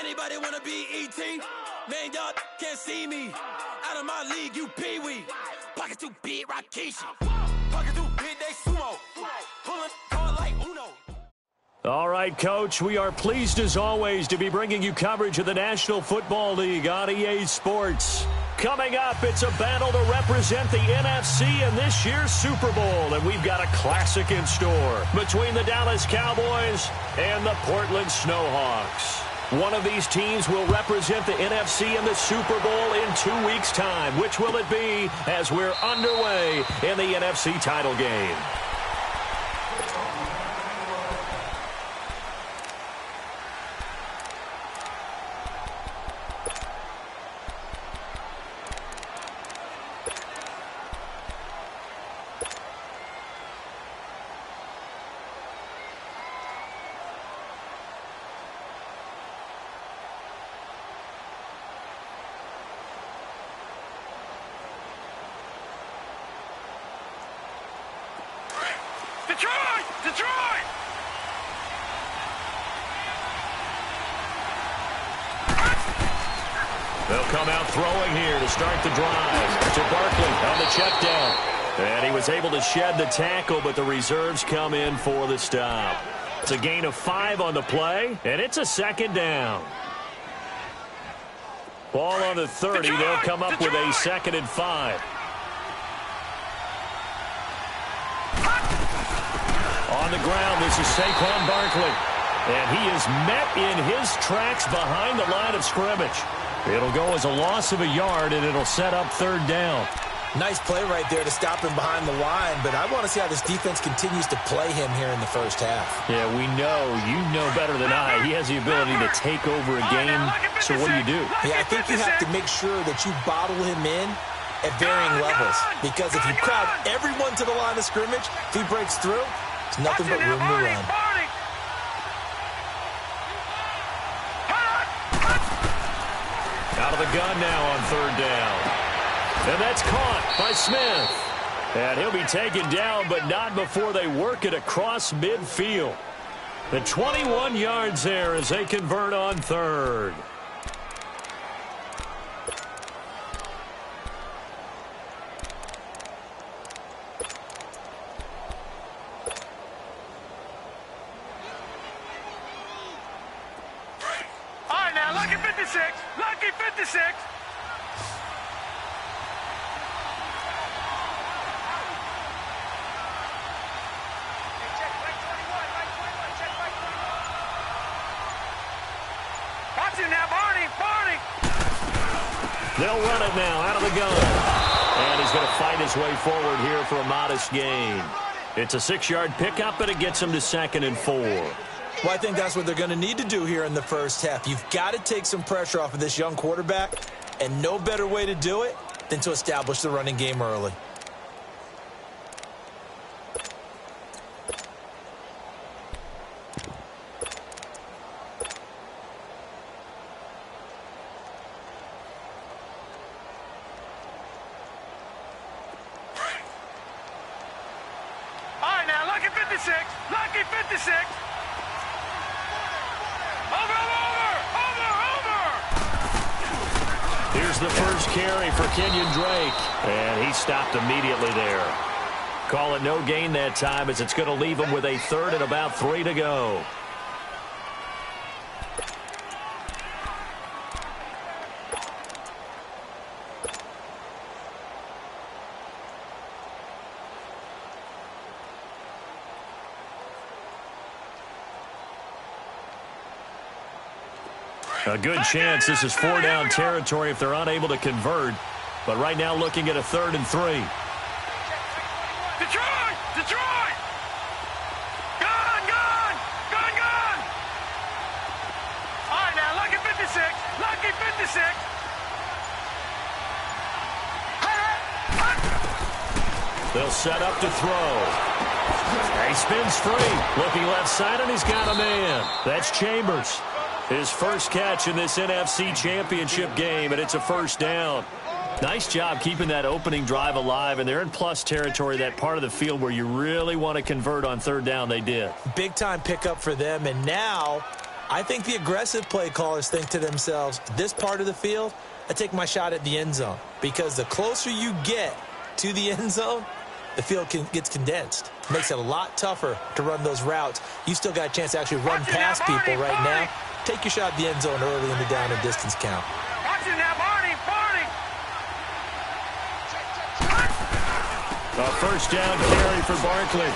Anybody wanna be E.T.? Man, y'all can't see me. Out of my league, you pee-wee. Pocket too big, Rakishi. Pocket too big, they sumo. Pulling card like Uno. All right, Coach, we are pleased as always to be bringing you coverage of the National Football League on EA Sports. Coming up, it's a battle to represent the NFC in this year's Super Bowl, and we've got a classic in store between the Dallas Cowboys and the Portland Snowhawks. One of these teams will represent the NFC in the Super Bowl in 2 weeks' time. Which will it be as we're underway in the NFC title game? Detroit! They'll come out throwing here to start the drive. To Barkley on the check down. And he was able to shed the tackle, but the reserves come in for the stop. It's a gain of 5 on the play, and it's a second down. Ball on the 30. They'll come up with a 2nd and 5. On the ground, this is Saquon Barkley. And he is met in his tracks behind the line of scrimmage. It'll go as a loss of a yard, and it'll set up 3rd down. Nice play right there to stop him behind the line, but I want to see how this defense continues to play him here in the first half. Yeah, we know. You know better than I. He has the ability to take over a game, so what do? Yeah, I think you have to make sure that you bottle him in at varying levels, because if you crowd everyone to the line of scrimmage, if he breaks through, it's nothing but room to run. Out of the gun now on 3rd down. And that's caught by Smith. And he'll be taken down, but not before they work it across midfield. The 21 yards there as they convert on 3rd. All right, now, lucky 56. Lucky 56. They'll run it now out of the gun. And he's going to fight his way forward here for a modest gain. It's a 6-yard pickup, and it gets him to 2nd and 4. Well, I think that's what they're going to need to do here in the first half. You've got to take some pressure off of this young quarterback, and no better way to do it than to establish the running game early. Lucky 56. Over. Here's the first carry for Kenyon Drake. And he stopped immediately there. Call it no gain that time, as it's going to leave him with a 3rd and about 3 to go. A good chance this is 4-down territory if they're unable to convert. But right now looking at a 3rd and 3. Detroit! Gone! All right, now, lucky 56. Lucky 56. They'll set up to throw. He spins free. Looking left side, and he's got a man. That's Chambers. His first catch in this NFC Championship game, and it's a 1st down. Nice job keeping that opening drive alive, and they're in plus territory, that part of the field where you really want to convert on 3rd down. They did. Big-time pickup for them, and now I think the aggressive play callers think to themselves, this part of the field, I take my shot at the end zone. Because the closer you get to the end zone, the field gets condensed. Makes it a lot tougher to run those routes. You still got a chance to actually run past people right now. Take your shot at the end zone early in the down and distance count. Watching now, Barney. A first down carry for Barkley.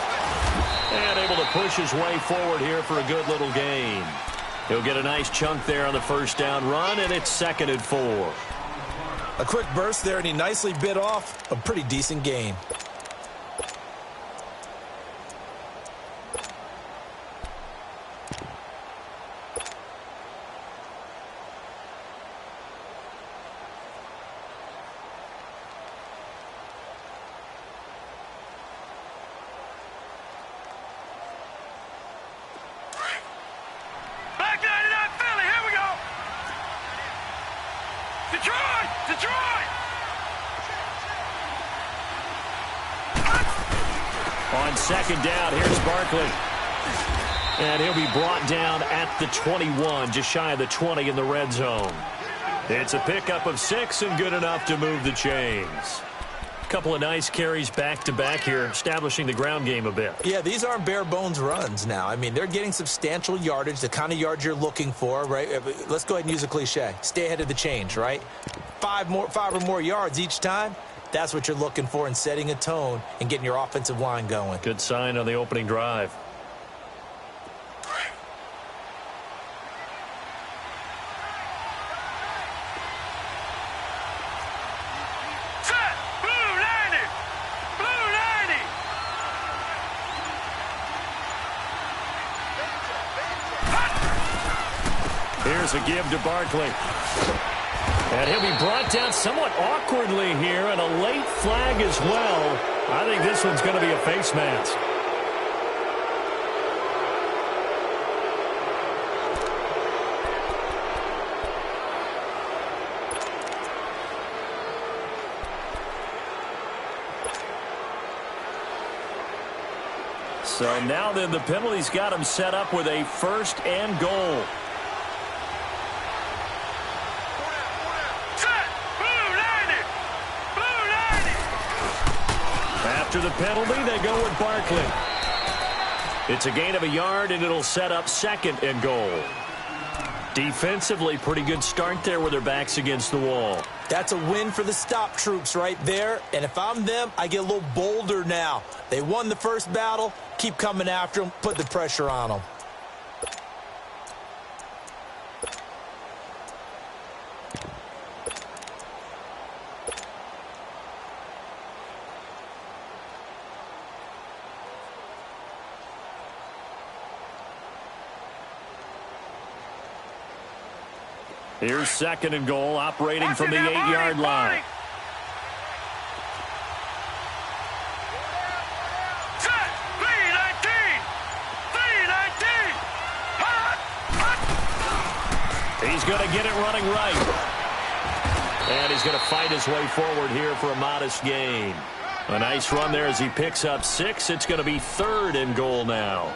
And able to push his way forward here for a good little gain. He'll get a nice chunk there on the first down run, and it's 2nd and 4. A quick burst there, and he nicely bit off a pretty decent gain. On 2nd down, here's Barkley. And he'll be brought down at the 21, just shy of the 20 in the red zone. It's a pickup of 6 and good enough to move the chains. A couple of nice carries back-to-back here, establishing the ground game a bit. Yeah, these aren't bare-bones runs now. I mean, they're getting substantial yardage, the kind of yards you're looking for, right? Let's go ahead and use a cliche. Stay ahead of the change, right? 5 or more yards each time. That's what you're looking for in setting a tone and getting your offensive line going. Good sign on the opening drive. Set! Blue 90! Blue 90! Here's a give to Barkley. And he'll be brought down somewhat awkwardly here, and a late flag as well. I think this one's going to be a face mask. So now then the penalty's got him set up with a 1st and goal. After the penalty, they go with Barkley. It's a gain of a yard, and it'll set up 2nd and goal. Defensively, pretty good start there with their backs against the wall. That's a win for the stop troops right there. And if I'm them, I get a little bolder now. They won the first battle. Keep coming after them. Put the pressure on them. Here's 2nd and goal, operating from the 8-yard line. Set! 3-19! He's going to get it running right. And he's going to fight his way forward here for a modest gain. A nice run there as he picks up 6. It's going to be 3rd and goal now.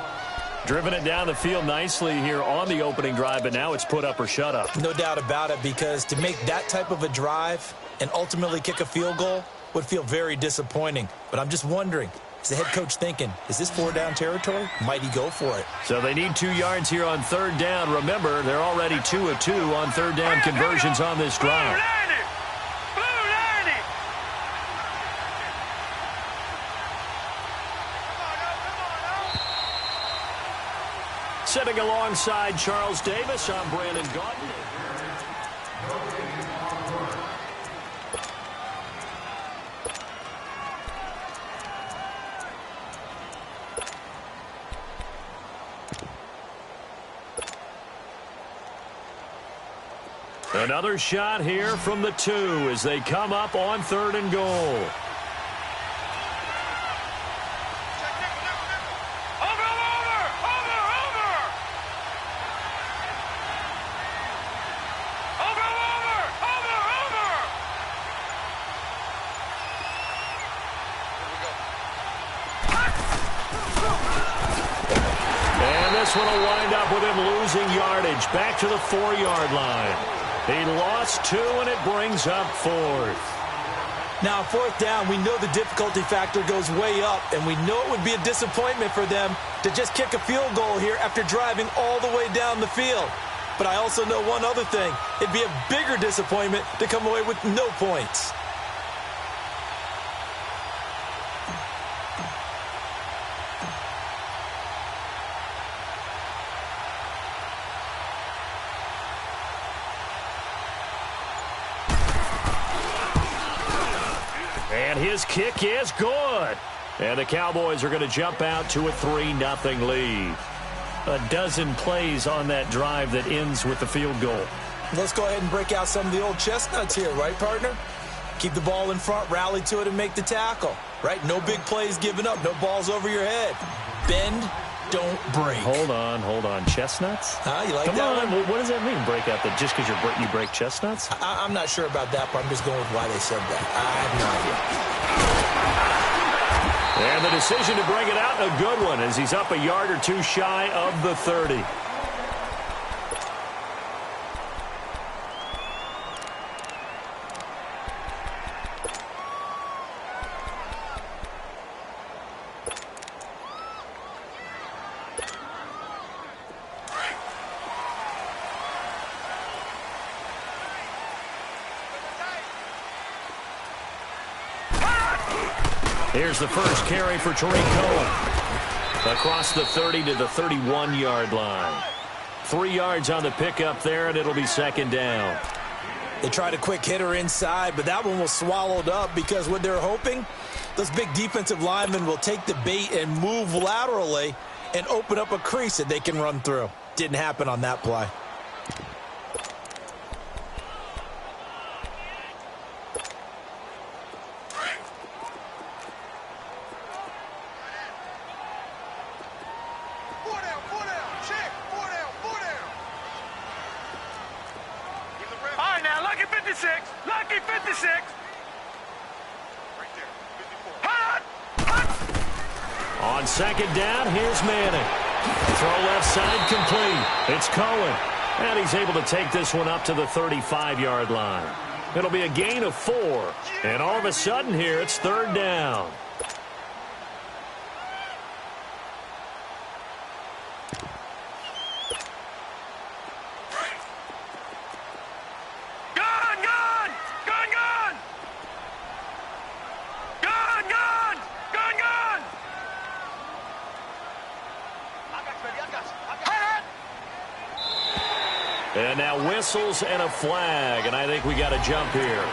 Driven it down the field nicely here on the opening drive, but now it's put up or shut up. No doubt about it, because to make that type of a drive and ultimately kick a field goal would feel very disappointing. But I'm just wondering, is the head coach thinking, is this 4-down territory? Might he go for it? So they need 2 yards here on 3rd down. Remember, they're already 2 of 2 on 3rd down conversions on this drive. Sitting alongside Charles Davis, I'm Brandon Gaudin. Another shot here from the 2 as they come up on 3rd and goal. one will wind up with him losing yardage. Back to the 4-yard line. He lost 2, and it brings up 4th. Now, 4th down, we know the difficulty factor goes way up, and we know it would be a disappointment for them to just kick a field goal here after driving all the way down the field. But I also know one other thing. It'd be a bigger disappointment to come away with no points. And his kick is good. And the Cowboys are going to jump out to a 3-0 lead. A dozen plays on that drive that ends with the field goal. Let's go ahead and break out some of the old chestnuts here, right, partner? Keep the ball in front, rally to it, and make the tackle, right? No big plays given up, no balls over your head. Bend, don't break. Hold on. Chestnuts? You like Come that on, one? what does that mean, break out that just because you break chestnuts? I'm not sure about that, but I'm just going with why they said that. I have no idea. And the decision to bring it out, a good one, as he's up a yard or 2 shy of the 30. Here's the first carry for Tariq Cohen. Across the 30 to the 31-yard line. 3 yards on the pickup there, and it'll be 2nd down. They tried a quick hitter inside, but that one was swallowed up because what they're hoping, those big defensive linemen will take the bait and move laterally and open up a crease that they can run through. Didn't happen on that play. Lucky 56. Right there. 54. On 2nd down, here's Manning. Throw left side complete. It's Cohen. And he's able to take this one up to the 35-yard line. It'll be a gain of 4. And all of a sudden here, it's 3rd down. And now whistles and a flag, and I think we got a jump here.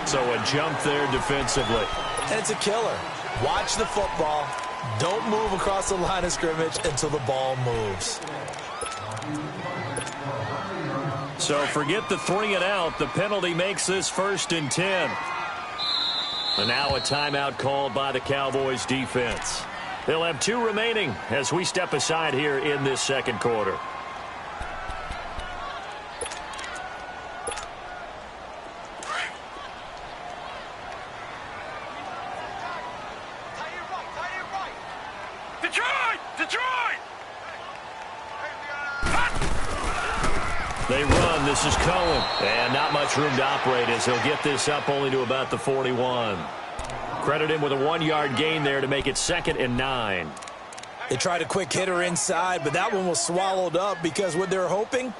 So a jump there defensively. And it's a killer. Watch the football. Don't move across the line of scrimmage until the ball moves. So forget the 3 and out. The penalty makes this 1st and 10. And now a timeout called by the Cowboys defense. They'll have 2 remaining as we step aside here in this 2nd quarter. They run. This is Cohen. And not much room to operate as he'll get this up only to about the 41. Credit him with a 1-yard gain there to make it 2nd and 9. They tried a quick hitter inside, but that one was swallowed up because what they're hoping,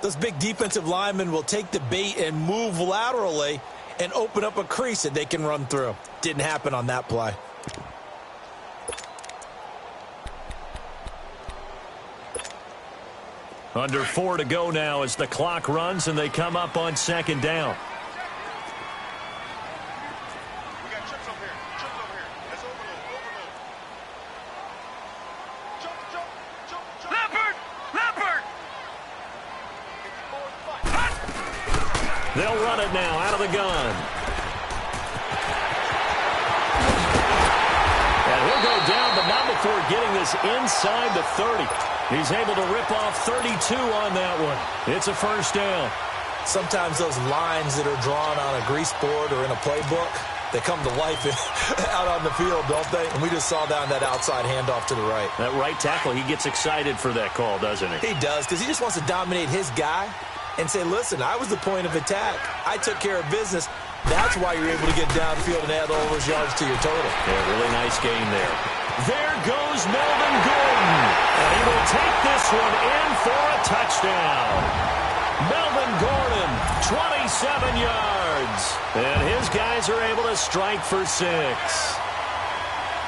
those big defensive linemen will take the bait and move laterally and open up a crease that they can run through. Didn't happen on that play. Under 4 to go now as the clock runs and they come up on 2nd down. We got trips over here. Trips over here. That's overload. Jump. Leopard! They'll run it now out of the gun. And he'll go down, but not before getting this inside the 30. He's able to rip off 32 on that one. It's a 1st down. Sometimes those lines that are drawn on a grease board or in a playbook, they come to life out on the field, don't they? And we just saw down that outside handoff to the right. That right tackle, he gets excited for that call, doesn't he? He does, because he just wants to dominate his guy and say, listen, I was the point of attack. I took care of business. That's why you're able to get downfield and add all those yards to your total. Yeah, really nice game there. There goes Melvin Gordon. And he will take this one in for a touchdown. Melvin Gordon, 27 yards. And his guys are able to strike for 6.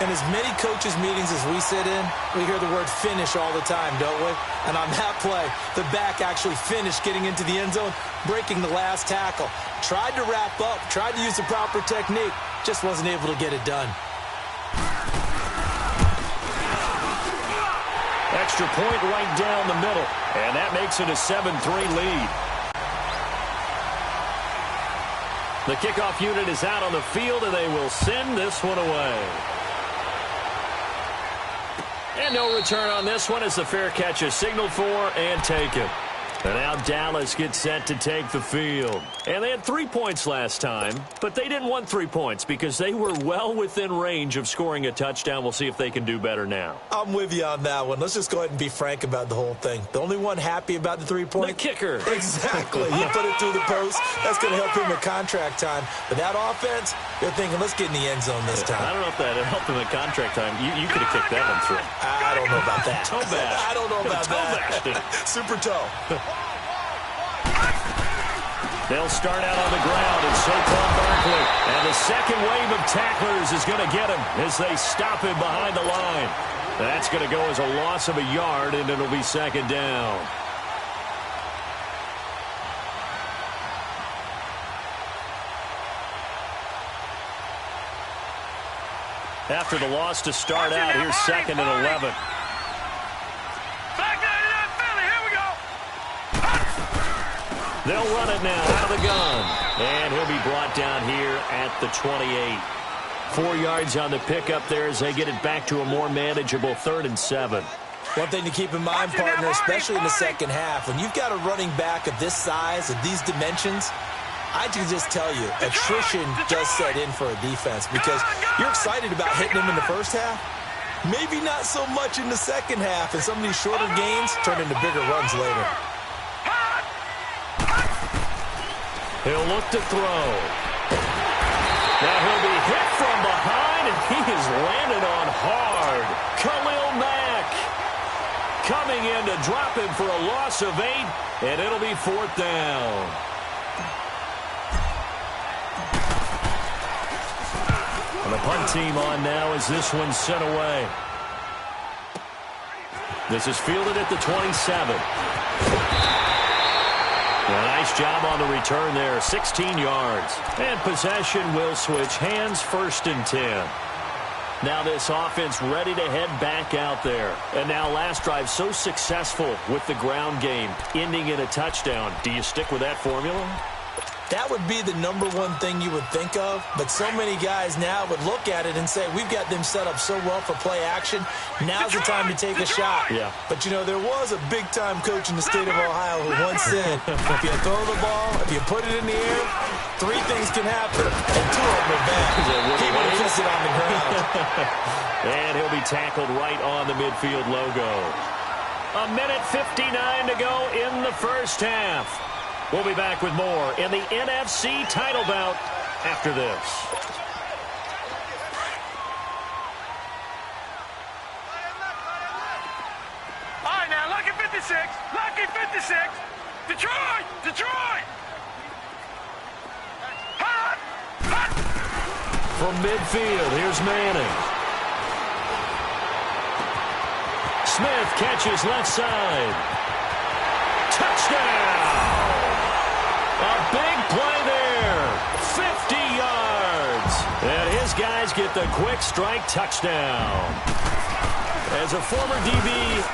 In as many coaches' meetings as we sit in, we hear the word finish all the time, don't we? And on that play, the back actually finished getting into the end zone, breaking the last tackle. Tried to wrap up, tried to use the proper technique, just wasn't able to get it done. Extra point right down the middle, and that makes it a 7-3 lead. The kickoff unit is out on the field, and they will send this one away. And no return on this one as the fair catch is signaled for and taken. And now Dallas gets set to take the field. And they had 3 points last time, but they didn't want 3 points because they were well within range of scoring a touchdown. We'll see if they can do better now. I'm with you on that one. Let's just go ahead and be frank about the whole thing. The only one happy about the 3-point? The kicker. Exactly. He put it through the post. That's going to help him in contract time. But that offense, they're thinking, let's get in the end zone this time. I don't know if that helped him in contract time. You could have kicked that one through. I don't know about that. Toe bash. I don't know about that. Super toe. They'll start out on the ground in Saquon Barkley. And the second wave of tacklers is going to get him as they stop him behind the line. That's going to go as a loss of a yard, and it'll be second down. After the loss to start out, here's second and 11. They'll run it now out of the gun. And he'll be brought down here at the 28. 4 yards on the pickup there as they get it back to a more manageable 3rd and 7. One thing to keep in mind, partner, especially in the second half, when you've got a running back of this size, of these dimensions, I can just tell you, attrition does set in for a defense because you're excited about hitting him in the first half. Maybe not so much in the second half, and some of these shorter gains turn into bigger runs later. He'll look to throw. Now he'll be hit from behind, and he is landed on hard. Khalil Mack coming in to drop him for a loss of 8, and it'll be 4th down. And the punt team on now as this one's sent away. This is fielded at the 27. Well, nice job on the return there, 16 yards. And possession will switch hands, 1st and 10. Now this offense ready to head back out there. And now last drive so successful with the ground game, ending in a touchdown. Do you stick with that formula? That would be the number one thing you would think of, but so many guys now would look at it and say, we've got them set up so well for play action, now's the time to take a shot. Yeah. But, you know, there was a big-time coach in the state of Ohio who once said, if you throw the ball, if you put it in the air, 3 things can happen, and 2 of them are bad. He would have kissed it on the ground. And he'll be tackled right on the midfield logo. 1:59 to go in the first half. We'll be back with more in the NFC title bout after this. All right, now, lucky 56. Lucky 56. Detroit! Detroit! Hot! Hot! From midfield, here's Manning. Smith catches left side. Touchdown! A big play there. 50 yards. And his guys get the quick strike touchdown. As a former DB,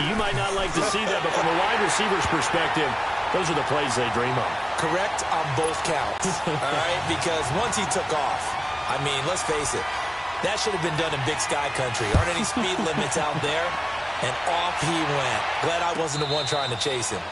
you might not like to see that, but from a wide receiver's perspective, those are the plays they dream of. Correct on both counts, all right? Because once he took off, I mean, let's face it, that should have been done in Big Sky country. Aren't any speed limits out there? And off he went. Glad I wasn't the one trying to chase him.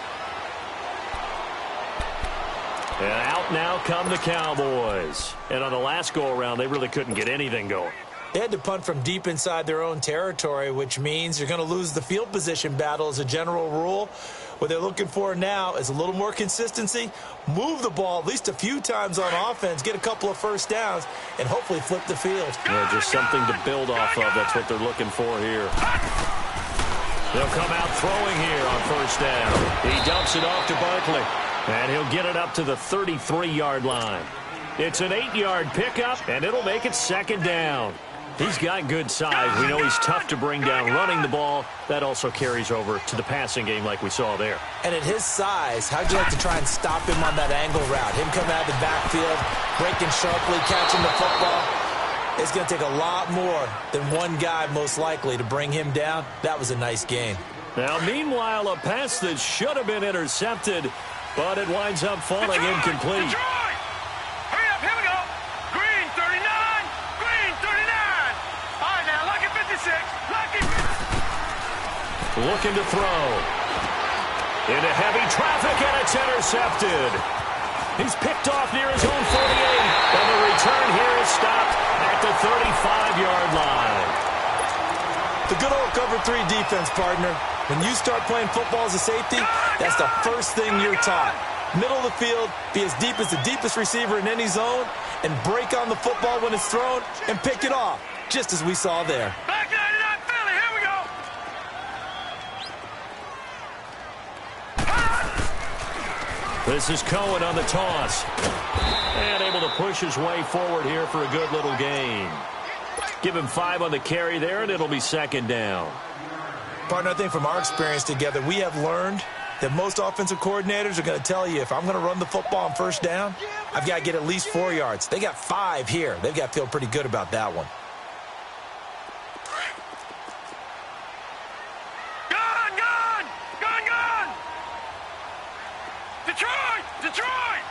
And out now come the Cowboys. And on the last go-around, they really couldn't get anything going. They had to punt from deep inside their own territory, which means you're going to lose the field position battle as a general rule. What they're looking for now is a little more consistency, move the ball at least a few times on offense, get a couple of first downs, and hopefully flip the field. Yeah, just something to build off of. That's what they're looking for here. They'll come out throwing here on first down. He dumps it off to Barkley, and he'll get it up to the 33-yard line. It's an 8-yard pickup, and it'll make it second down. He's got good size. We know he's tough to bring down running the ball. That also carries over to the passing game like we saw there. And at his size, how'd you like to try and stop him on that angle route? Him coming out of the backfield, breaking sharply, catching the football. It's going to take a lot more than one guy most likely to bring him down. That was a nice gain. Now, meanwhile, a pass that should have been intercepted, but it winds up falling incomplete. Hurry up, here we go. Green 39, green 39. All right, now, lucky 56, lucky. Looking to throw. Into heavy traffic, and it's intercepted. He's picked off near his own 48, and the return here is stopped at the 35-yard line. The good old cover 3 defense, partner. When you start playing football as a safety, that's the first thing you're taught. Middle of the field, be as deep as the deepest receiver in any zone, and break on the football when it's thrown and pick it off, just as we saw there. Back 99 Philly, here we go. This is Cohen on the toss. And able to push his way forward here for a good little gain. Give him 5 on the carry there, and it'll be second down. Partner, I think from our experience together, we have learned that most offensive coordinators are going to tell you, if I'm going to run the football on first down, I've got to get at least 4 yards. They got 5 here. They've got to feel pretty good about that one. Gun! Detroit!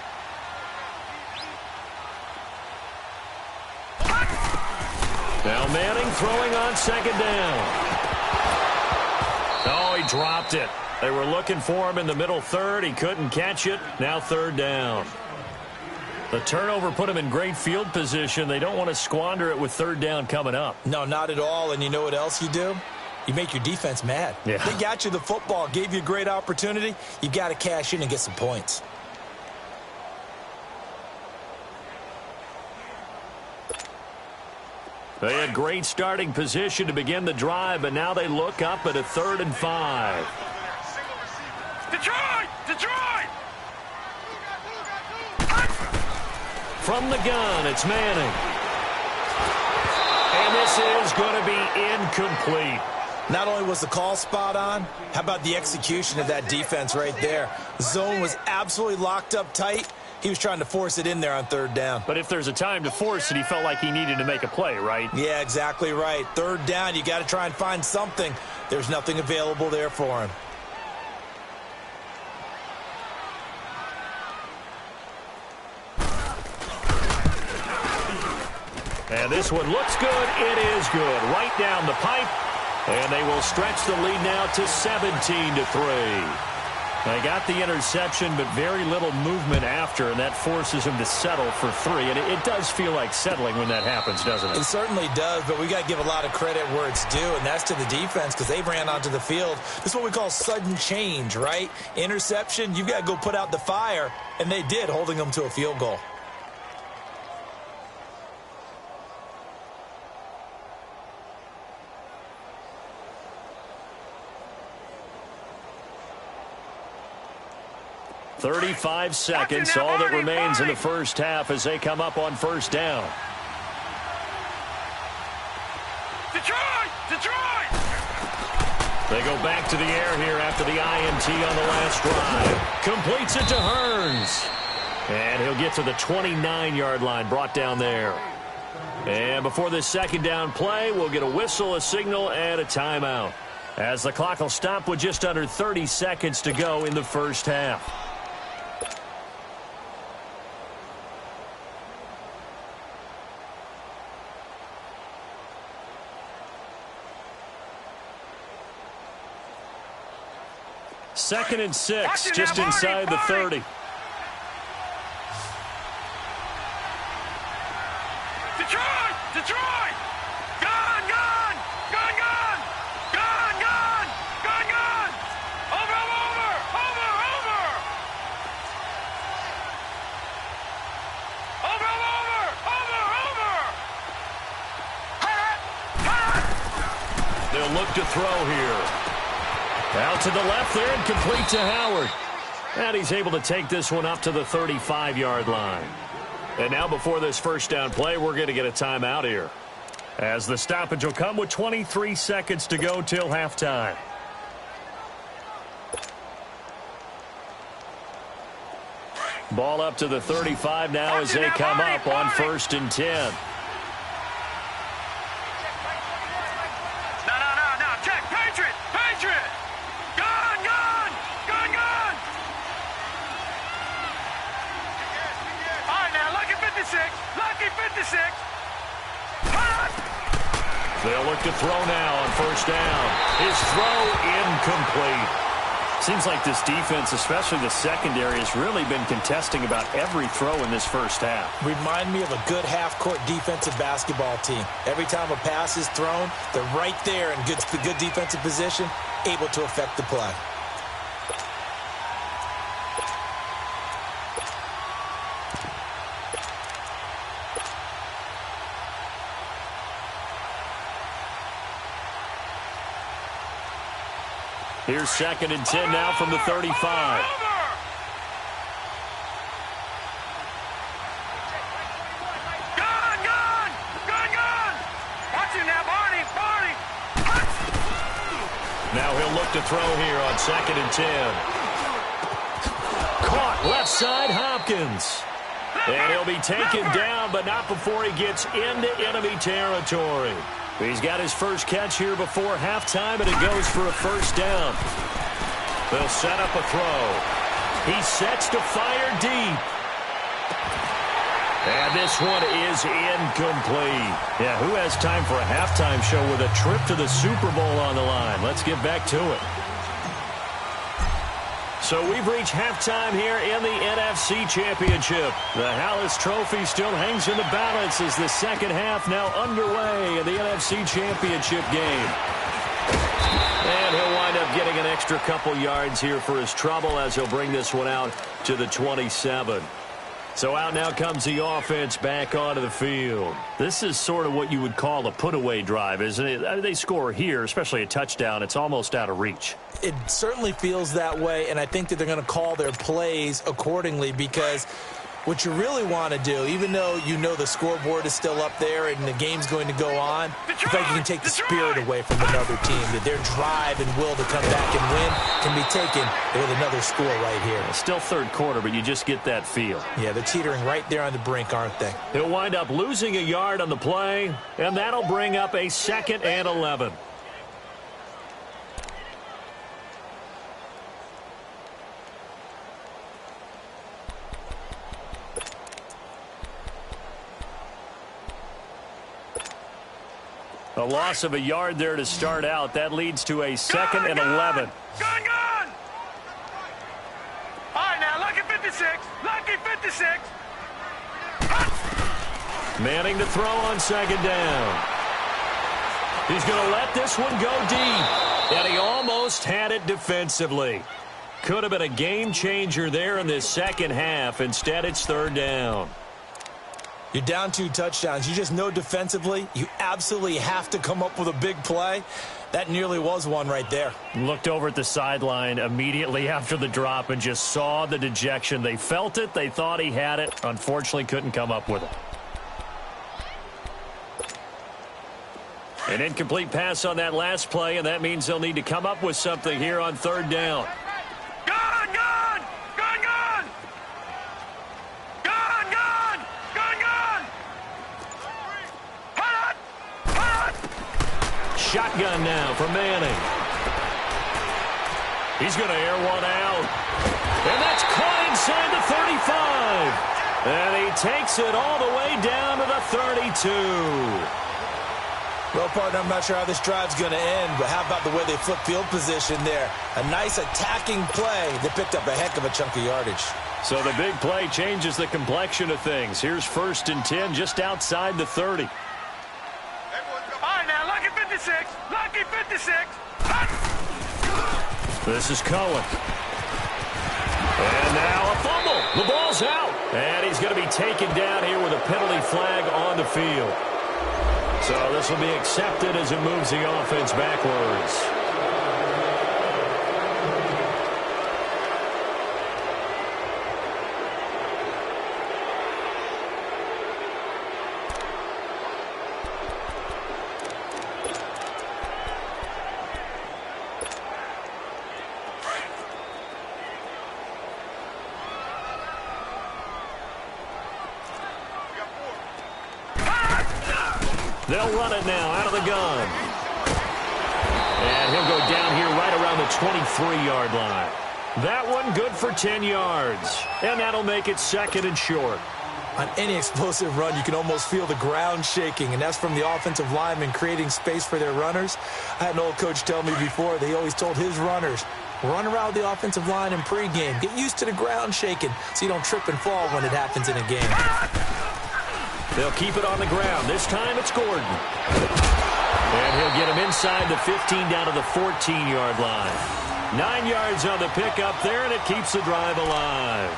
Now Manning throwing on second down. Oh, he dropped it. They were looking for him in the middle third. He couldn't catch it. Now third down. The turnover put him in great field position. They don't want to squander it with third down coming up. No, not at all. And you know what else you do? You make your defense mad. Yeah. They got you the football, gave you a great opportunity. You got to cash in and get some points. They had great starting position to begin the drive, but now they look up at a 3rd and 5. Detroit! From the gun, it's Manning. And this is going to be incomplete. Not only was the call spot on, how about the execution of that defense right there? The zone was absolutely locked up tight. He was trying to force it in there on third down. But if there's a time to force it, he felt like he needed to make a play, right? Yeah, exactly right. Third down, you got to try and find something. There's nothing available there for him. And this one looks good. It is good. Right down the pipe. And they will stretch the lead now to 17-3. They got the interception, but very little movement after, and that forces him to settle for 3. And it does feel like settling when that happens, doesn't it? It certainly does, but we got to give a lot of credit where it's due, and that's to the defense because they ran onto the field. This is what we call sudden change, right? Interception, you've got to go put out the fire, and they did, holding them to a field goal. "35 seconds, all that remains in the first half as they come up on first down. Detroit! They go back to the air here after the INT on the last drive. Completes it to Hearns. And he'll get to the 29-yard line, brought down there. And before this second down play, we'll get a whistle, a signal, and a timeout, as the clock will stop with just under 30 seconds to go in the first half. Second and 6, just inside the 30. Detroit! Gun, gun! Gun, gun! Gun, gun! Gun, gun! Over, over! Over, over! Over, over! Over, over! Hut! Hut! They'll look to throw here. Out to the left there and complete to Howard. And he's able to take this one up to the 35-yard line. And now before this first down play, we're going to get a timeout here, as the stoppage will come with 23 seconds to go till halftime. Ball up to the 35 now as they come up on 1st and 10. No, check, Patriot! Patriot! Gun, gun! Gun, gun! All right, now, lucky 56! Lucky 56! Hut! They'll look to throw now on 1st down. His throw incomplete. Seems like this defense, especially the secondary, has really been contesting about every throw in this first half. Remind me of a good half-court defensive basketball team. Every time a pass is thrown, they're right there in good defensive position, able to affect the play. Here's 2nd and 10 now from the 35. Gun, gun! Gun, gun! Watch him now, Barney! Barney! Hut! Now he'll look to throw here on 2nd and 10. Caught left side, Hopkins. And he'll be taken down, but not before he gets into enemy territory. He's got his first catch here before halftime, and it goes for a 1st down. They'll set up a throw. He sets to fire deep. And this one is incomplete. Yeah, who has time for a halftime show with a trip to the Super Bowl on the line? Let's get back to it. So we've reached halftime here in the NFC Championship. The Hallis Trophy still hangs in the balance as the second half now underway in the NFC Championship game. And he'll wind up getting an extra couple yards here for his trouble as he'll bring this one out to the 27. So out now comes the offense back onto the field. This is sort of what you would call a put-away drive, isn't it? They score here, especially a touchdown. It's almost out of reach. It certainly feels that way, and I think that they're going to call their plays accordingly, because what you really want to do, even though you know the scoreboard is still up there and the game's going to go on, in fact, you can take the spirit away from another team, that their drive and will to come back and win can be taken with another score right here. It's still third quarter, but you just get that feel. Yeah, they're teetering right there on the brink, aren't they? He'll wind up losing a yard on the play, and that'll bring up a 2nd and 11. A loss of a yard there to start out. That leads to a 2nd and 11. Gun, gun! All right, now, lucky 56. Lucky 56. Hut! Manning to throw on 2nd down. He's going to let this one go deep. And he almost had it defensively. Could have been a game changer there in this second half. Instead, it's 3rd down. You're down 2 touchdowns. You just know defensively you absolutely have to come up with a big play. That nearly was one right there. Looked over at the sideline immediately after the drop and just saw the dejection. They felt it. They thought he had it. Unfortunately, couldn't come up with it. An incomplete pass on that last play, and that means they'll need to come up with something here on 3rd down. Gun, gun! Gun, gun! Gun, gun! Gun, gun! Hut! Hut! Shotgun now for Manning. He's going to air one out. And that's caught inside the 35. And he takes it all the way down to the 32. Well, partner, I'm not sure how this drive's going to end, but how about the way they flip field position there? A nice attacking play that picked up a heck of a chunk of yardage. So the big play changes the complexion of things. Here's 1st and 10 just outside the 30. This is Cohen. And now a fumble. The ball's out. And he's going to be taken down here with a penalty flag on the field. So this will be accepted as it moves the offense backwards. They'll run it now out of the gun. And he'll go down here right around the 23-yard line. That one good for 10 yards. And that'll make it second and short. On any explosive run, you can almost feel the ground shaking, and that's from the offensive linemen creating space for their runners. I had an old coach tell me before, they always told his runners, run around the offensive line in pregame. Get used to the ground shaking so you don't trip and fall when it happens in a game. They'll keep it on the ground. This time it's Gordon. And he'll get him inside the 15 down to the 14-yard line. 9 yards on the pickup there, and it keeps the drive alive.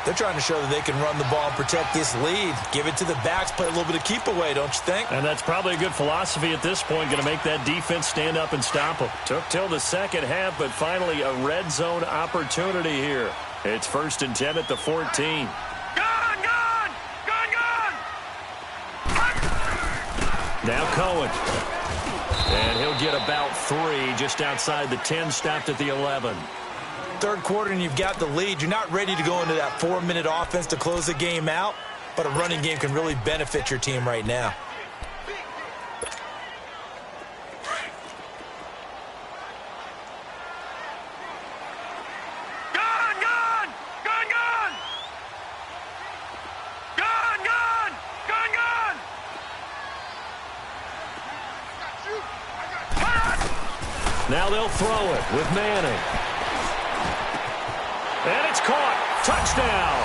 They're trying to show that they can run the ball and protect this lead. Give it to the backs, play a little bit of keep away, don't you think? And that's probably a good philosophy at this point, going to make that defense stand up and stop them. Took till the second half, but finally a red zone opportunity here. It's 1st and 10 at the 14. Now Cohen. And he'll get about 3 just outside the 10, stopped at the 11. Third quarter and you've got the lead. You're not ready to go into that 4-minute offense to close the game out, but a running game can really benefit your team right now. Now they'll throw it with Manning. And it's caught. Touchdown.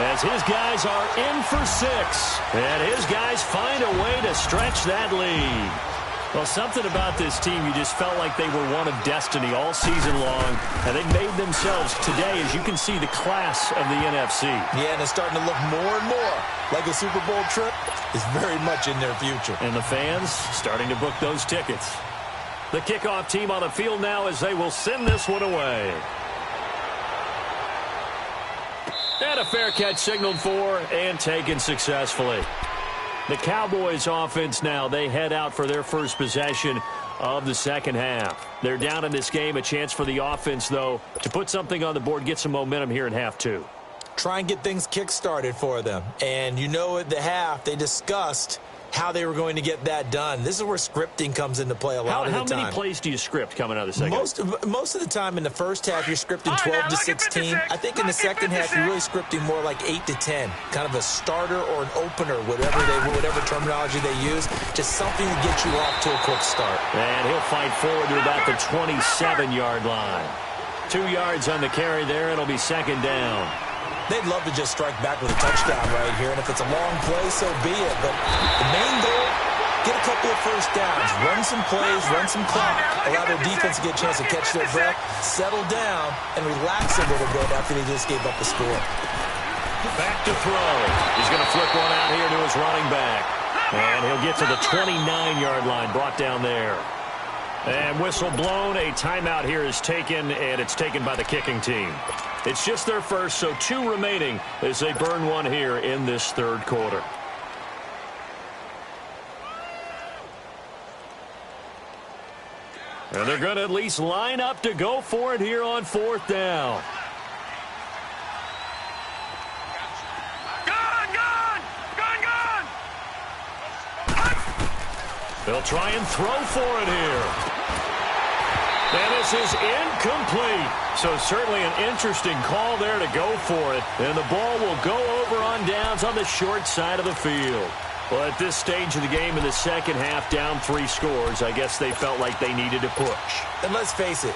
As his guys are in for 6. And his guys find a way to stretch that lead. Well, something about this team, you just felt like they were one of destiny all season long. And they made themselves today, as you can see, the class of the NFC. Yeah, and it's starting to look more and more like a Super Bowl trip is very much in their future. And the fans starting to book those tickets. The kickoff team on the field now as they will send this one away. And a fair catch signaled for and taken successfully. The Cowboys offense now, they head out for their first possession of the second half. They're down in this game. A chance for the offense, though, to put something on the board, get some momentum here in half 2. Try and get things kick-started for them. And you know at the half, they discussed how they were going to get that done. This is where scripting comes into play a lot of the time. How many plays do you script coming out of the second half? Most of the time in the first half, you're scripting 12 to 16. I think in the second half, you're really scripting more like 8 to 10. Kind of a starter or an opener, whatever terminology they use. Just something to get you off to a quick start. And he'll fight forward to about the 27-yard line. 2 yards on the carry there. It'll be second down. They'd love to just strike back with a touchdown right here, and if it's a long play, so be it. But the main goal, get a couple of first downs, run some plays, run some clock, allow their defense to get a chance to catch their breath, settle down, and relax a little bit after they just gave up the score. Back to throw. He's going to flip one out here to his running back. And he'll get to the 29-yard line, brought down there. And whistle blown. A timeout here is taken, and it's taken by the kicking team. It's just their first, so 2 remaining as they burn one here in this third quarter. And they're going to at least line up to go for it here on 4th down. They'll try and throw for it here. And this is incomplete. So certainly an interesting call there to go for it. And the ball will go over on downs on the short side of the field. Well, at this stage of the game in the second half, down 3 scores, I guess they felt like they needed to push. And let's face it,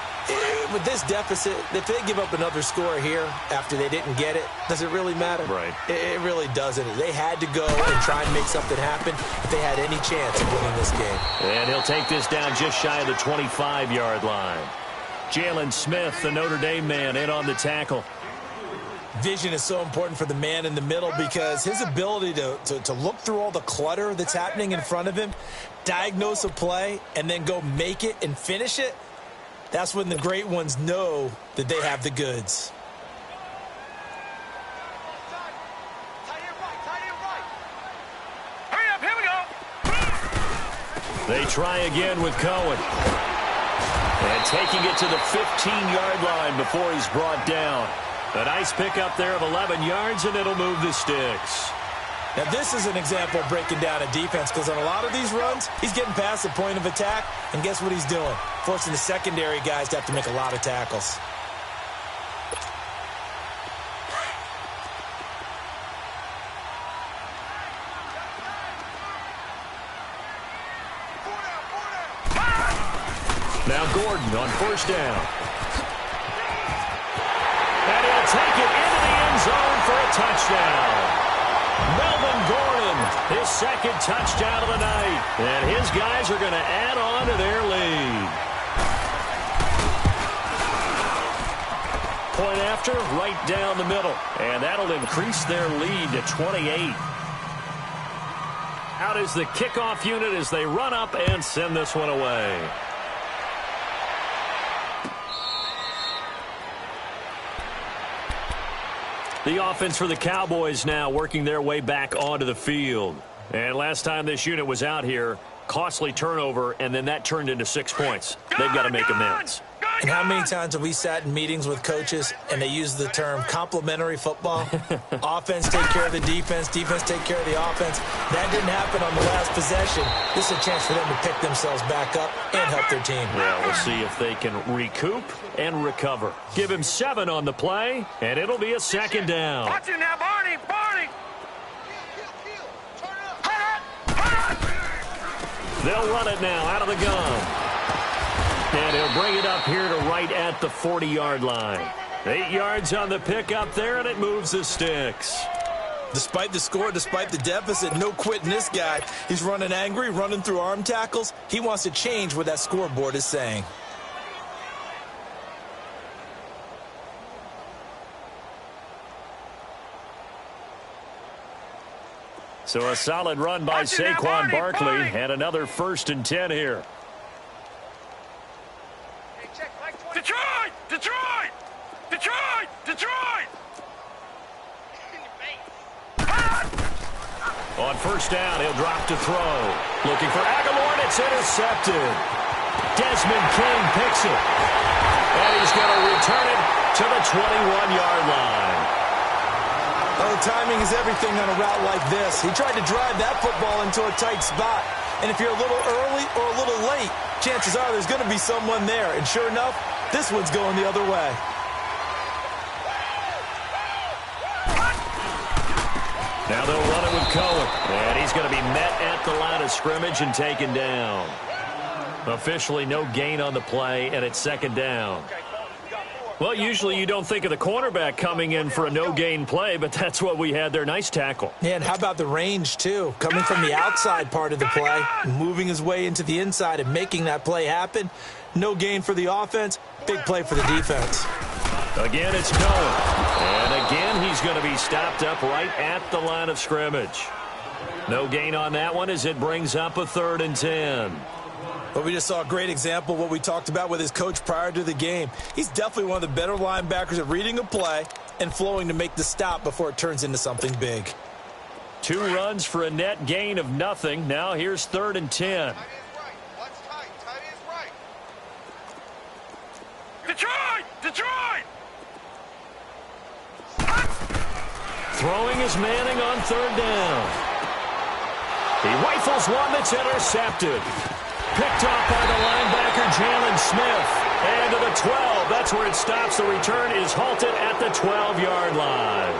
with this deficit, if they give up another score here after they didn't get it, does it really matter? Right. It really doesn't. They had to go and try and make something happen if they had any chance of winning this game. And he'll take this down just shy of the 25-yard line. Jalen Smith, the Notre Dame man, in on the tackle. Vision is so important for the man in the middle because his ability to look through all the clutter that's happening in front of him, diagnose a play, and then go make it and finish it, that's when the great ones know that they have the goods. Hurry up, here we go. They try again with Cohen. And taking it to the 15-yard line before he's brought down. A nice pickup there of 11 yards, and it'll move the sticks. Now, this is an example of breaking down a defense because on a lot of these runs, he's getting past the point of attack, and guess what he's doing? Forcing the secondary guys to have to make a lot of tackles. Now Gordon on first down. And he'll take it into the end zone for a touchdown. Melvin Gordon, his second touchdown of the night. And his guys are going to add on to their lead. Point after, right down the middle. And that'll increase their lead to 28. Out is the kickoff unit as they run up and send this one away. The offense for the Cowboys now working their way back onto the field. And last time this unit was out here, costly turnover, and then that turned into 6 points. They've got to make amends. And how many times have we sat in meetings with coaches and they use the term complementary football? Offense take care of the defense, defense take care of the offense. That didn't happen on the last possession. This is a chance for them to pick themselves back up and help their team. Yeah, we'll see if they can recoup and recover. Give him 7 on the play, and it'll be a second down. Watch it now, Barney, Barney. They'll run it now out of the gun. And he'll bring it up here to right at the 40-yard line. 8 yards on the pickup there, and it moves the sticks. Despite the score, despite the deficit, no quitting this guy. He's running angry, running through arm tackles. He wants to change what that scoreboard is saying. So a solid run by Saquon Barkley, and another 1st and 10 here. Detroit! Detroit! Detroit! Detroit! On first down, he'll drop to throw. Looking for Aguilar, and it's intercepted. Desmond King picks it. And he's going to return it to the 21-yard line. Oh, timing is everything on a route like this. He tried to drive that football into a tight spot. And if you're a little early or a little late, chances are there's going to be someone there. And sure enough, this one's going the other way. Now they'll run it with Cohen. And he's going to be met at the line of scrimmage and taken down. Officially no gain on the play, and it's second down. Well, usually you don't think of the cornerback coming in for a no-gain play, but that's what we had there. Nice tackle. Yeah, and how about the range, too? Coming from the outside part of the play, moving his way into the inside and making that play happen. No gain for the offense, big play for the defense. Again, it's Cohen. And again, he's going to be stopped up right at the line of scrimmage. No gain on that one as it brings up a 3rd and 10. But we just saw a great example of what we talked about with his coach prior to the game. He's definitely one of the better linebackers at reading a play and flowing to make the stop before it turns into something big. 2 runs for a net gain of nothing. Now here's 3rd and 10. Detroit! Detroit! Throwing is Manning on 3rd down. He rifles one that's intercepted. Picked off by the linebacker, Jalen Smith. And to the 12. That's where it stops. The return is halted at the 12-yard line.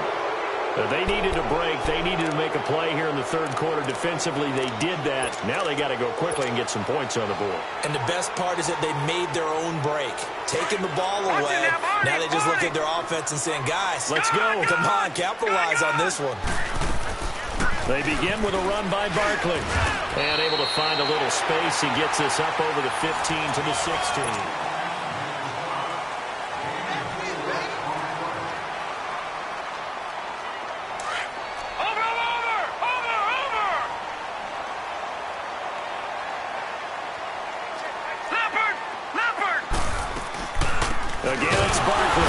They needed a break. They needed to make a play here in the third quarter. Defensively, they did that. Now they got to go quickly and get some points on the board. And the best part is that they made their own break. Taking the ball away. Now they just look at their offense and saying, guys, let's go. Come on, capitalize on this one. They begin with a run by Barkley. And able to find a little space. He gets this up over the 15 to the 16. Again, it's Barkley.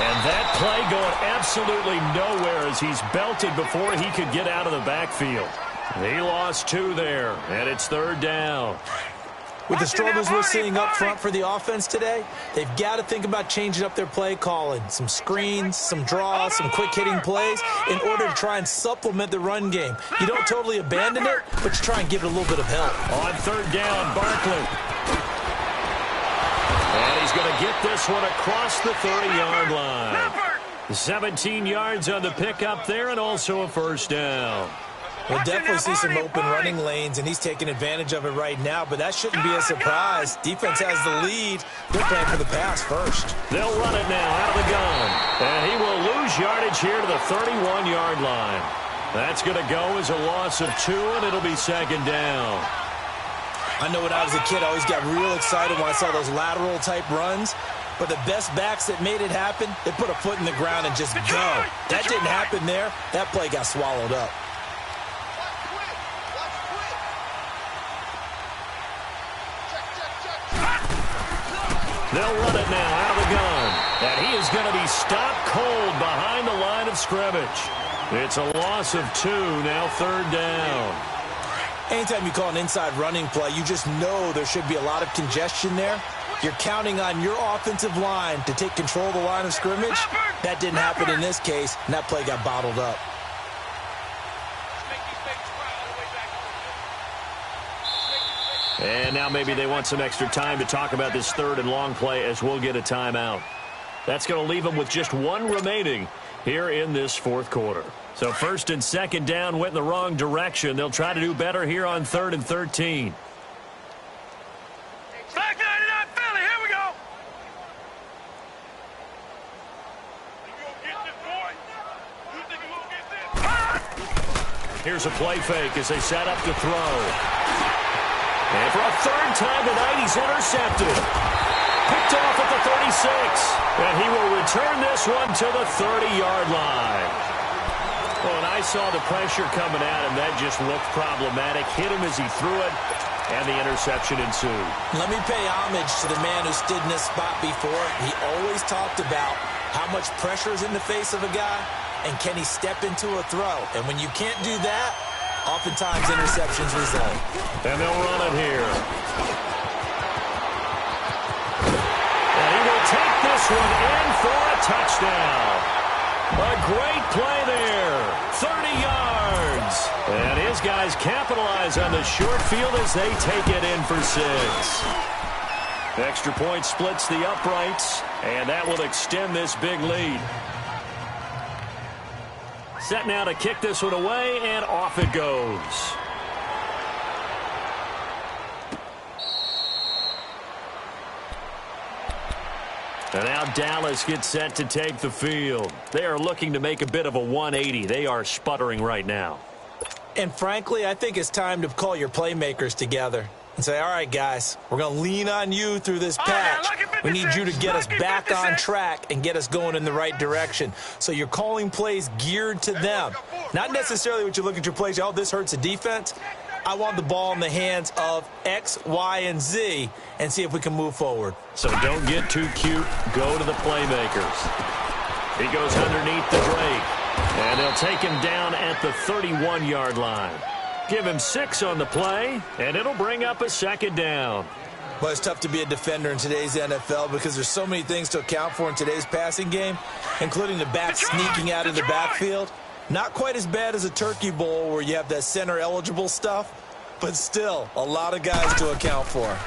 And that play going absolutely nowhere as he's belted before he could get out of the backfield. He lost 2 there, and it's third down. With the struggles we're seeing up front for the offense today, they've got to think about changing up their play calling. Some screens, some draws, some quick-hitting plays in order to try and supplement the run game. You don't totally abandon it, but you try and give it a little bit of help. On third down, Barkley. And he's going to get this one across the 30-yard line. 17 yards on the pickup there and also a first down. We'll definitely see some open running lanes, and he's taking advantage of it right now, but that shouldn't be a surprise. Defense has the lead. They're playing for the pass first. They'll run it now out of the gun. And he will lose yardage here to the 31-yard line. That's going to go as a loss of 2, and it'll be second down. I know when I was a kid, I always got real excited when I saw those lateral-type runs. But the best backs that made it happen, they put a foot in the ground and just go. That didn't happen there. That play got swallowed up. They'll run it now out of the gun. And he is going to be stopped cold behind the line of scrimmage. It's a loss of 2, now third down. Anytime you call an inside running play, you just know there should be a lot of congestion there. You're counting on your offensive line to take control of the line of scrimmage. That didn't happen in this case, and that play got bottled up. And now maybe they want some extra time to talk about this third and long play as we'll get a timeout. That's going to leave them with just 1 remaining here in this fourth quarter. So first and second down went in the wrong direction. They'll try to do better here on 3rd and 13. Back 99 Philly, here we go. You gonna get this, boy? You think you gonna get this? Here's a play fake as they set up to throw. And for a third time tonight, he's intercepted. Picked off at the 36. And he will return this one to the 30-yard line. Oh, and I saw the pressure coming at him. That just looked problematic. Hit him as he threw it, and the interception ensued. Let me pay homage to the man who stood in this spot before. He always talked about how much pressure is in the face of a guy, and can he step into a throw. And when you can't do that, oftentimes interceptions result. And they'll run it here. And he will take this one in for a touchdown. A great play there. 30 yards. And his guys capitalize on the short field as they take it in for 6. Extra point splits the uprights, and that will extend this big lead. Set now to kick this one away, and off it goes. And now Dallas gets set to take the field. They are looking to make a bit of a 180. They are sputtering right now. And frankly, I think it's time to call your playmakers together and say, all right, guys, we're going to lean on you through this patch. We need you to get us back on track and get us going in the right direction. So you're calling plays geared to them. Not necessarily what you look at your plays, oh, this hurts the defense. I want the ball in the hands of X, Y, and Z and see if we can move forward. So don't get too cute. Go to the playmakers. He goes underneath the Drake. And they'll take him down at the 31-yard line. Give him 6 on the play, and it'll bring up a second down. Well, it's tough to be a defender in today's NFL because there's so many things to account for in today's passing game, including the back sneaking out of the backfield. Not quite as bad as a turkey bowl where you have that center-eligible stuff, but still a lot of guys to account for.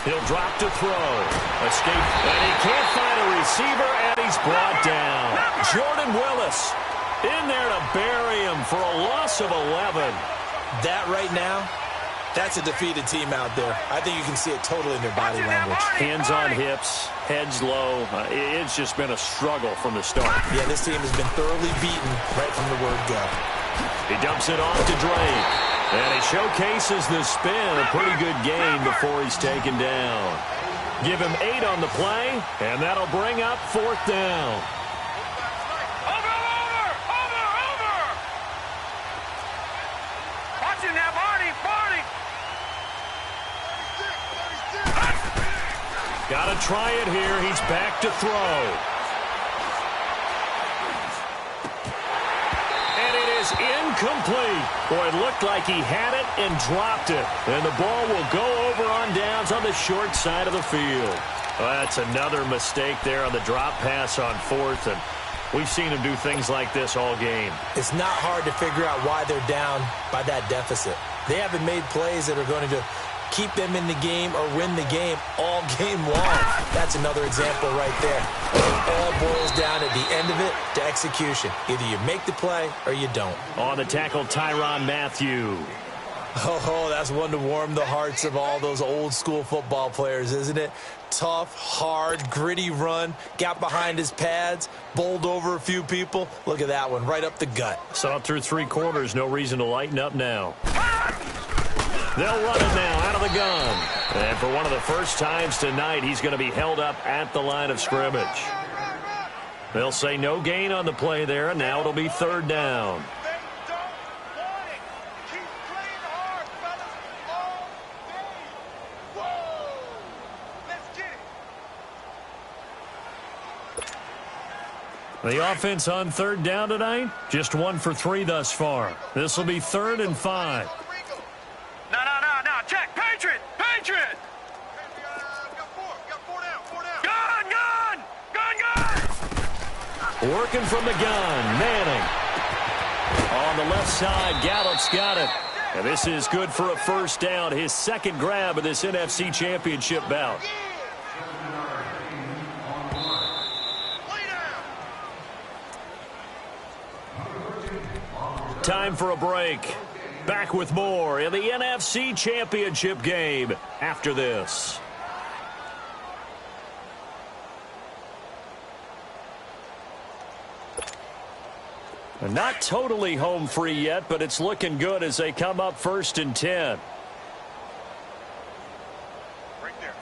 He'll drop to throw. Escape, and he can't find a receiver, And he's brought down. Jordan Willis in there to bury him for a loss of 11. That right now, that's a defeated team out there. I think you can see it totally in their body language. Hands on hips, heads low. It's just been a struggle from the start. Yeah, this team has been thoroughly beaten right from the word go. He dumps it off to Drake. And he showcases the spin. A pretty good gain before he's taken down. Give him 8 on the play, and that'll bring up 4th down. Over! Watching that, Barney! Got to try it here. He's back to throw. And it is incomplete. Boy, it looked like he had it and dropped it. And the ball will go over on downs on the short side of the field. Well, that's another mistake there on the drop pass on 4th. And we've seen him do things like this all game. It's not hard to figure out why they're down by that deficit. They haven't made plays that are going to keep them in the game or win the game all game long. That's another example right there. It all boils down at the end of it to execution. Either you make the play or you don't. On the tackle, Tyrann Mathieu. Oh, that's one to warm the hearts of all those old school football players, isn't it? Tough, hard, gritty run, got behind his pads, bowled over a few people. Look at that one, right up the gut. Saw it through 3 quarters, no reason to lighten up now. They'll run it now out of the gun. And for one of the first times tonight, he's going to be held up at the line of scrimmage. They'll say no gain on the play there, and now it'll be 3rd down. The offense on 3rd down tonight, just 1 for 3 thus far. This will be 3rd and 5. No, check, Patriot! Gun! Working from the gun, Manning. On the left side, Gallup's got it. And this is good for a 1st down, his 2nd grab of this NFC Championship bout. Time for a break. Back with more in the NFC Championship game after this. Not totally home free yet, but it's looking good as they come up 1st and 10. Right there.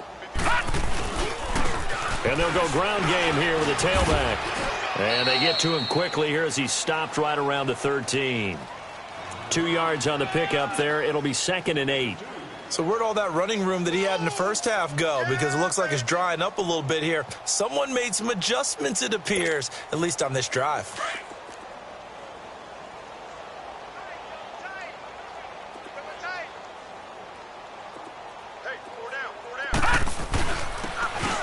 And they'll go ground game here with a tailback. And they get to him quickly here as he stopped right around the 13. 2 yards on the pickup there. It'll be 2nd and 8. So where'd all that running room that he had in the first half go? Because it looks like it's drying up a little bit here. Someone made some adjustments, it appears, at least on this drive.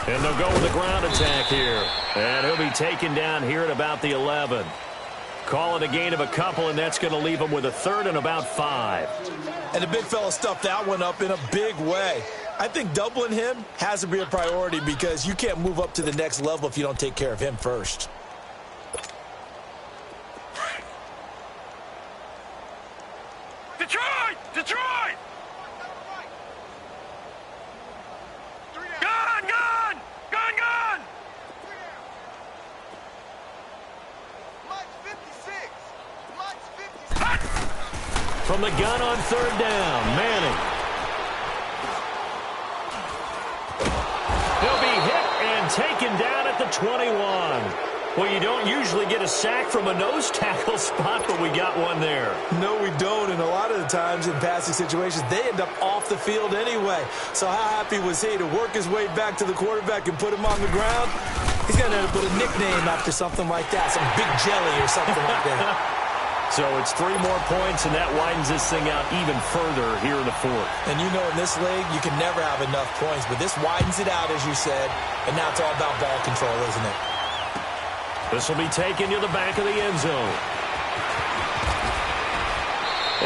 And they'll go with the ground attack here. And he'll be taken down here at about the 11. Call it a gain of a couple, and that's going to leave him with a 3rd and about 5. And the big fella stuffed that one up in a big way. I think doubling him has to be a priority because you can't move up to the next level if you don't take care of him first. Detroit! Gun! From the gun on 3rd down, Manning. He'll be hit and taken down at the 21. Well, you don't usually get a sack from a nose tackle spot, but we got one there. No, we don't, and a lot of the times in passing situations, they end up off the field anyway. So how happy was he to work his way back to the quarterback and put him on the ground? He's going to end up with a nickname after something like that, some Big Jelly or something like that. So it's 3 more points, and that widens this thing out even further here in the 4th. And you know in this league, you can never have enough points, but this widens it out, as you said, and now it's all about ball control, isn't it? This will be taken to the back of the end zone.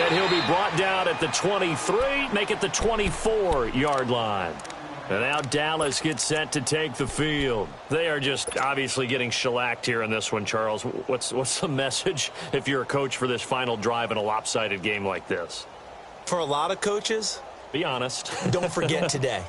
And he'll be brought down at the 23, make it the 24-yard line. And now Dallas gets set to take the field. They are just obviously getting shellacked here in this one, Charles. What's the message if you're a coach for this final drive in a lopsided game like this? For a lot of coaches, be honest. Don't forget today.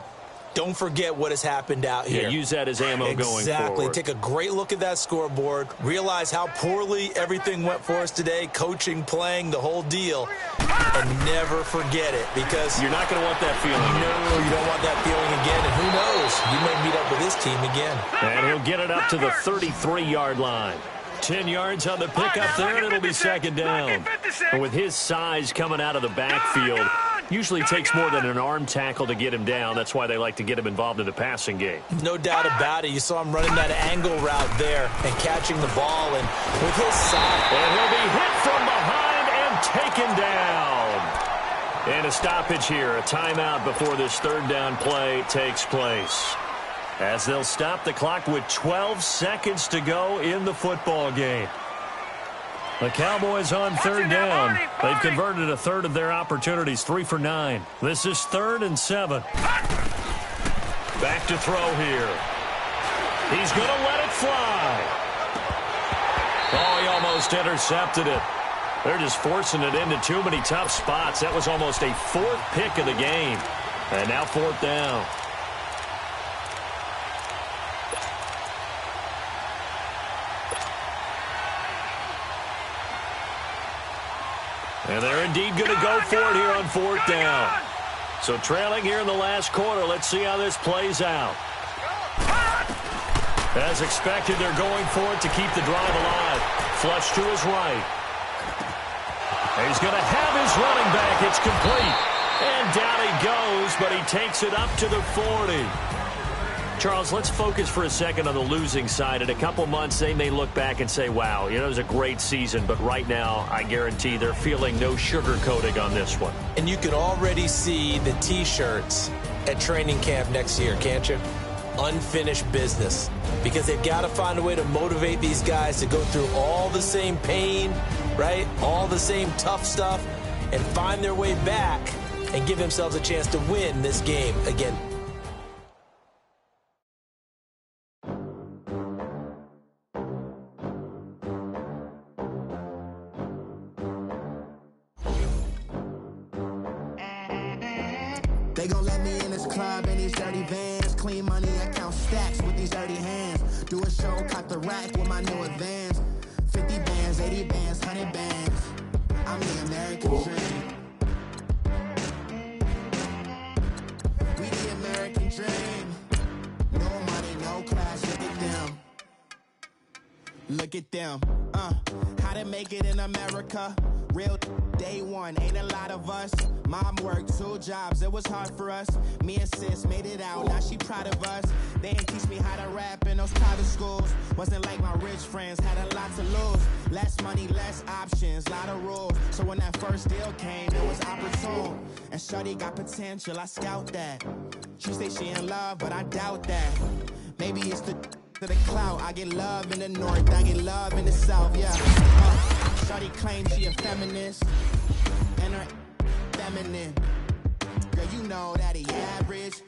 Don't forget what has happened out here. Yeah, use that as ammo going forward. Exactly. Take a great look at that scoreboard. Realize how poorly everything went for us today, coaching, playing, the whole deal. And never forget it, because you're not going to want that feeling. No, you don't want that feeling again. And who knows? You may meet up with this team again. And he'll get it up to the 33-yard line. 10 yards on the pickup there, and it'll be second down. But with his size coming out of the backfield, usually takes more than an arm tackle to get him down. That's why they like to get him involved in the passing game. No doubt about it. You saw him running that angle route there and catching the ball, and with his size. And he'll be hit from behind and taken down. And a stoppage here, a timeout before this third down play takes place, as they'll stop the clock with 12 seconds to go in the football game. The Cowboys on third down. They've converted a third of their opportunities, 3 for 9. This is 3rd and 7. Back to throw here. He's going to let it fly. Oh, he almost intercepted it. They're just forcing it into too many tough spots. That was almost a 4th pick of the game. And now 4th down. And they're indeed going to go for it here on 4th down. So trailing here in the last quarter. Let's see how this plays out. As expected, they're going for it to keep the drive alive. Flush to his right. And he's going to have his running back. It's complete. And down he goes, but he takes it up to the 40. Charles, let's focus for a second on the losing side. In a couple months, they may look back and say, wow, it was a great season. But right now, I guarantee they're feeling no sugarcoating on this one. And you can already see the T-shirts at training camp next year, can't you? Unfinished business. Because they've got to find a way to motivate these guys to go through all the same pain, right? All the same tough stuff, and find their way back and give themselves a chance to win this game again. They gon' let me in this club in these dirty vans. Clean money, I count stacks with these dirty hands. Do a show, caught the rack with my new advance. 50 bands, 80 bands, 100 bands. I'm the American dream. We the American dream. No money, no class, look at them. Look at them. How to make it in America. Real day one, ain't a lot of us. Mom worked 2 jobs, it was hard for us. Me and sis made it out, now she proud of us. They didn't teach me how to rap in those private schools. Wasn't like my rich friends, had a lot to lose. Less money, less options, lot of rules. So when that first deal came, it was opportune. And shorty got potential, I scout that. She say she in love, but I doubt that. Maybe it's the clout. I get love in the north, I get love in the south, yeah. Shorty claims she a feminist, and her feminine. Girl, you know that he average.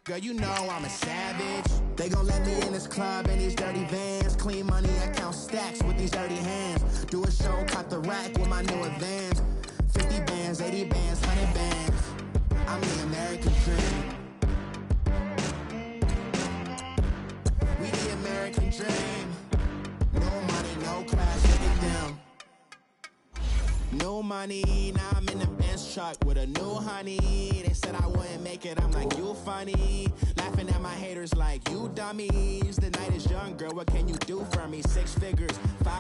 Girl, you know I'm a savage. They gon' let me in this club in these dirty vans. Clean money, I count stacks with these dirty hands. Do a show, caught the rack with my new advance. 50 bands, 80 bands, 100 bands. I'm the American dream. We the American dream. No money, no class, look at them. No money, now I'm in the Benz truck with a new honey. They said I wouldn't make it, I'm like, you funny. Laughing at my haters like, you dummies. The night is young, girl, what can you do for me? 6 figures, 5